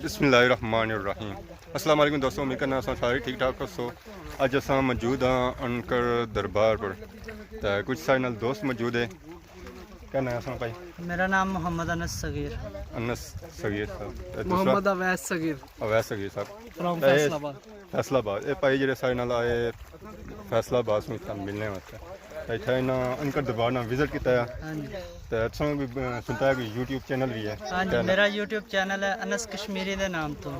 बिस्मिल्लाहिर्रहमानिर्रहीम। अस्सलाम वालेकुम दोस्तों, उम्मीद करना सारे ठीक ठाक हो। अज अस मौजूद हाँ अनकर दरबार पर, तो कुछ सारे नाल दोस्त मौजूद है। क्या नाम है भाई? मेरा नाम मोहम्मद अनस सगीर। अनस सगीर साहब। मोहम्मद अवैस सगीर। अवैस सगीर साहब फ्रॉम फैसलाबाद। फैसलाबाद। ये भाई जेह्ड़े सारे नाल आए फैसलाबाद से इतना मिलने वास्ते, तो इतना इन्हें अनकर दरबार ना विजिट किया। हाँ जी। तो अच्छा भी सुनता है कि यूट्यूब चैनल भी है। हाँ जी, मेरा यूट्यूब चैनल है अनस कश्मीरी के नाम तो।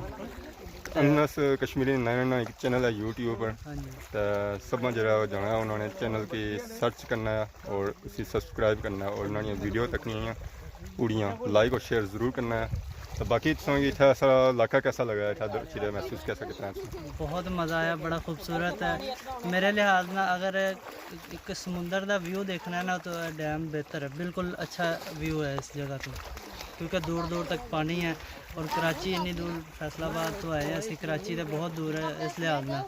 अनस कश्मीरी नया एक चैनल है यूट्यूब पर। हाँ जी। तो सब जरा जाना है, उन्होंने चैनल की सर्च करना है और उसी सब्सक्राइब करना है और उन्होंने वीडियो तकनी पूड़ियाँ लाइक और शेयर ज़रूर करना है। तो बाकी इतना सारा इलाका कैसा लगा है, इतना महसूस कैसा कितना है? बहुत मज़ा आया, बड़ा खूबसूरत है मेरे लिहाज ना। अगर एक समुंदर का व्यू देखना है ना तो डैम बेहतर है, बिल्कुल अच्छा व्यू है इस जगह तो, क्योंकि दूर दूर तक पानी है। और कराची इन्नी दूर फैसलाबाद तो आए असी, कराची तो बहुत दूर है, इस लिहाज में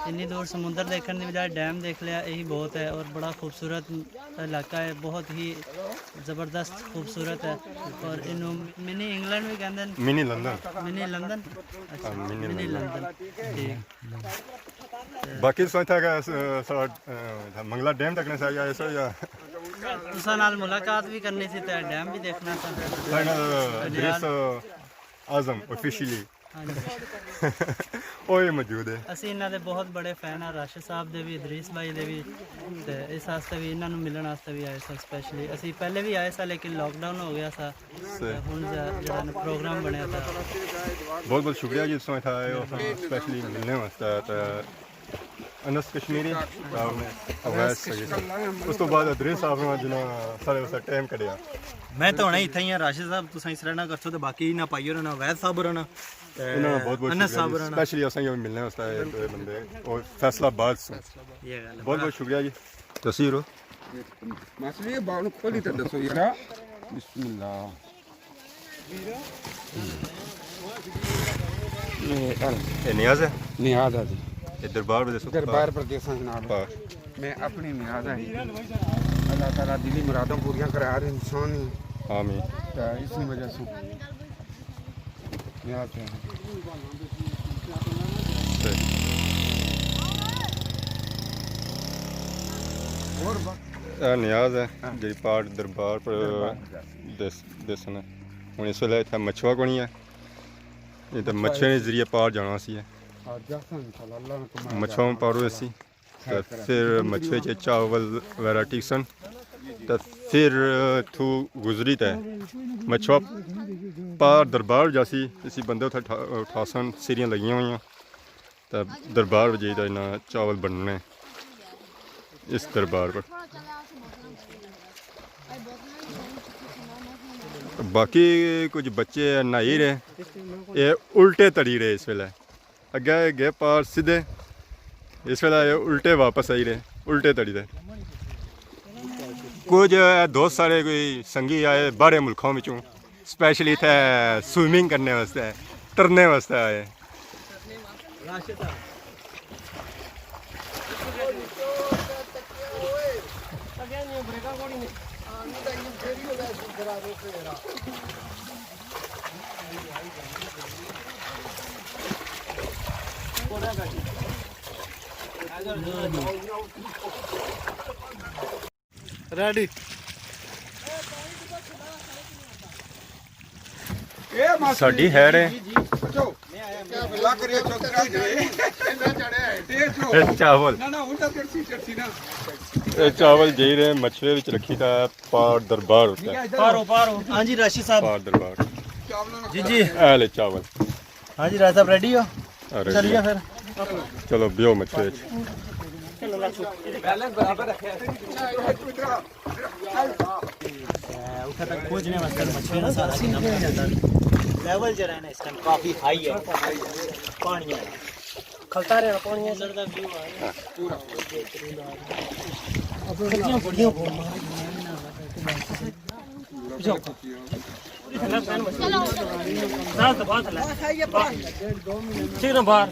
इन्नी दूर समुंदर देखने की बजाय डैम देख लिया यही बहुत है। और बड़ा खूबसूरत इलाका है, बहुत ही ज़बरदस्त खूबसूरत है। और इनू मिनी इंग्लैंड भी कहते हैं, मिनी लंदन। Mini London. अच्छा, मिनी लंदन ठीक। बाकी सोचा कि मंगला डैम तकने से आया ऐसा या तुसा नाल मुलाकात भी करनी थी तो डैम भी देखना था। आजम ऑफिशियली हाँ जी। ਉਹ ਮੌਜੂਦ ਹੈ। ਅਸੀਂ ਇਹਨਾਂ ਦੇ ਬਹੁਤ ਬੜੇ ਫੈਨ ਆ, ਰਾਸ਼ਦ ਸਾਹਿਬ ਦੇ ਵੀ, ਇਦਰੀਸ ਭਾਈ ਦੇ ਵੀ, ਤੇ ਇਸ ਵਾਸਤੇ ਵੀ ਇਹਨਾਂ ਨੂੰ ਮਿਲਣ ਵਾਸਤੇ ਵੀ ਆਏ ਸਾਂ ਸਪੈਸ਼ਲੀ। ਅਸੀਂ ਪਹਿਲੇ ਵੀ ਆਏ ਸਾਂ ਲੇਕਿਨ ਲਾਕਡਾਊਨ ਹੋ ਗਿਆ ਸਾ, ਹੁਣ ਜਿਹੜਾ ਪ੍ਰੋਗਰਾਮ ਬਣਿਆ था। बहुत बहुत शुक्रिया जी तुम इतना आए हो स्पेशली मिलने वास्ते। तो अनस कश्मीरी साहब ने अवैस सगीर उस तो बाद अदरीस साहब ने जिन्होंने सारे वास्ते टाइम कढ़िया। मैं तो हुणे इत्थे ही हां, राशिद साहब तुसां इस रहना करछो ते बाकी ना पाइयो रहना वैद साहब रहना इन्होंने बहुत बहुत अनस साहब शुक्रिया रहना स्पेशली असें ये मिलने वास्ते आए दो बंदे और फैसलाबाद से। ये गल बहुत बहुत शुक्रिया जी। तस्वीर हो मसले बाउन खोली तो दसो यारा। बिस्मिल्लाह। ये नियाज है, नियाज है जी, ये दरबार पर देखो दरबार पर देसा जनाब। मैं अपनी नियाज है, अल्लाह ताला दिली मुरादों पूरियां करे हर इंसान ही। आमीन। तो इसी वजह से नियाज है। और नियाज है जी पाठ दरबार पर दसन हूँ इस वे इतना मच्छुआ को नहीं है, नहीं तो मच्छे के जरिए पार जाना सी है। मच्छुआ पारो असी तो फिर मच्छे च चावल वगैरह ठीक सन, तो फिर थू गुजरी तो मच्छुआ पार दरबार जासी इसी बंदे उत्थे उठासन सीरियां लगियां हुई, तो दरबार जाइदा इन्ना चावल बनने इस दरबार पर। बाकी कुछ बच्चे नहाई रहे, ये उल्टे तड़ी रहे इस वेले, अगे गए पार सीधे, इस वेले ये उल्टे वापस आई रहे उल्टे तड़ी रहे। कुछ दोस्त सारे कोई संगी आए बाहर मुल्कों में स्पेशली इतने स्विमिंग करने वास्ते तरने वास्ते आए। रेडी साड़ी है रे चावल चावल जी रहे मछले विच रखी था पार दरबार होता है। पारो पारो। हाँ जी राशिद साहब। पार दरबार जी जी ले चावल। हाँ जी राशिद साहब रेडी हो? अरे चलिए फिर चलो बियो मछले उठा तक पहुंचने वास्ते मछली ना सारा सीन अपना जाता लेवल जो है ना इस टाइम काफी हाई है, पानी है खलता रहे पानी है सर दा व्यू है पूरा बढ़िया बढ़िया शीघ्र बाहर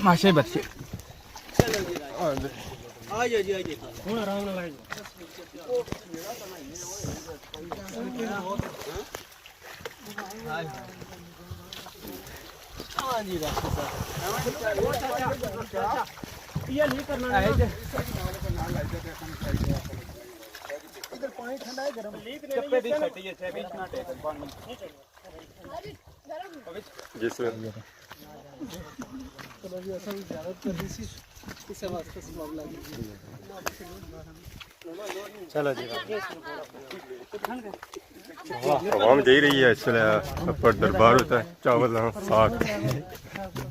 माशे बच्चे ਹੁਣ ਆਰਾਮ ਨਾਲ ਬੈਠ हाँ जी ये नहीं करना है इधर पानी ठंडा है गरम चप्पे दी छटी है बीच ना टेक पानी जिस चलो जी ऐसा इजाजत कर दी सी इससे वास्ते से मामला चलो जी आवाम दे रही है इस वेले पर दरबार होता है चावल साग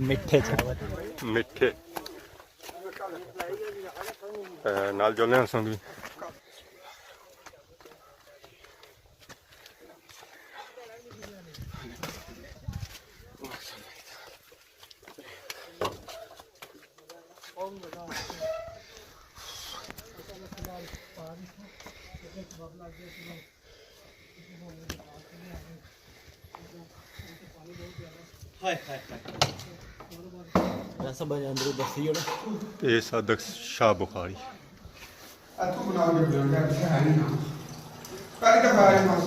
मिठे चावल मिठे नाल जोले हंसों भी ऐसा बजा अंदर दसी होना ये सादक शाह बुखारी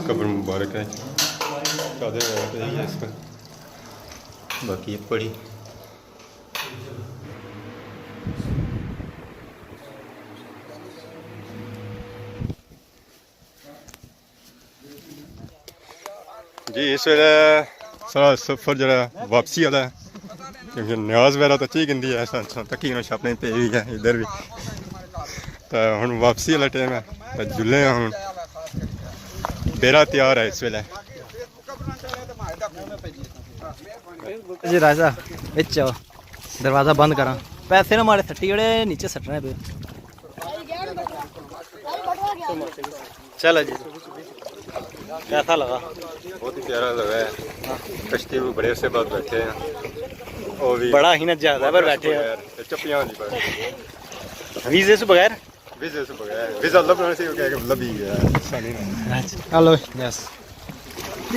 कब्र मुबारक है चादर है इस पर बाकी ये पड़ी जी इस वेले सारा सफर जरा वापसी वाला है क्योंकि न्याज वगैरह तो ठीक हिंदी है तकी छापने पे भी है इधर भी तो हम वापसी वाला टाइम है तो जुले हम बेरा तैयार है इस वेले जी राजा बिच दरवाजा बंद करा पैसे ना मारे सट्टी जोड़े नीचे सटने पे चलो जी कैसा लगा बहुत ही प्यारा लगा है कश्ती भी बड़े से बाद बैठे हैं और भी बड़ा ही ना ज्यादा पर बैठे हैं चप्पियां नहीं पर वीजे से बगैर वीजा लभना सी क्या लभी गया आसानी ना हेलो यस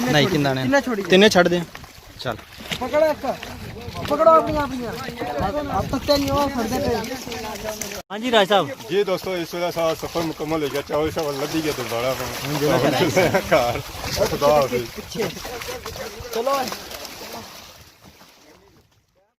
नहीं किंदा ने तिने छड़ दे चल पकड़ो अपनी आप तक नहीं हो फड़ते पे हां जी राज साहब जी दोस्तों इस वेला सारा सफर मुकम्मल हो गया चावल शावल लभी गया दोबारा घर खुदा हाफिज़ चलो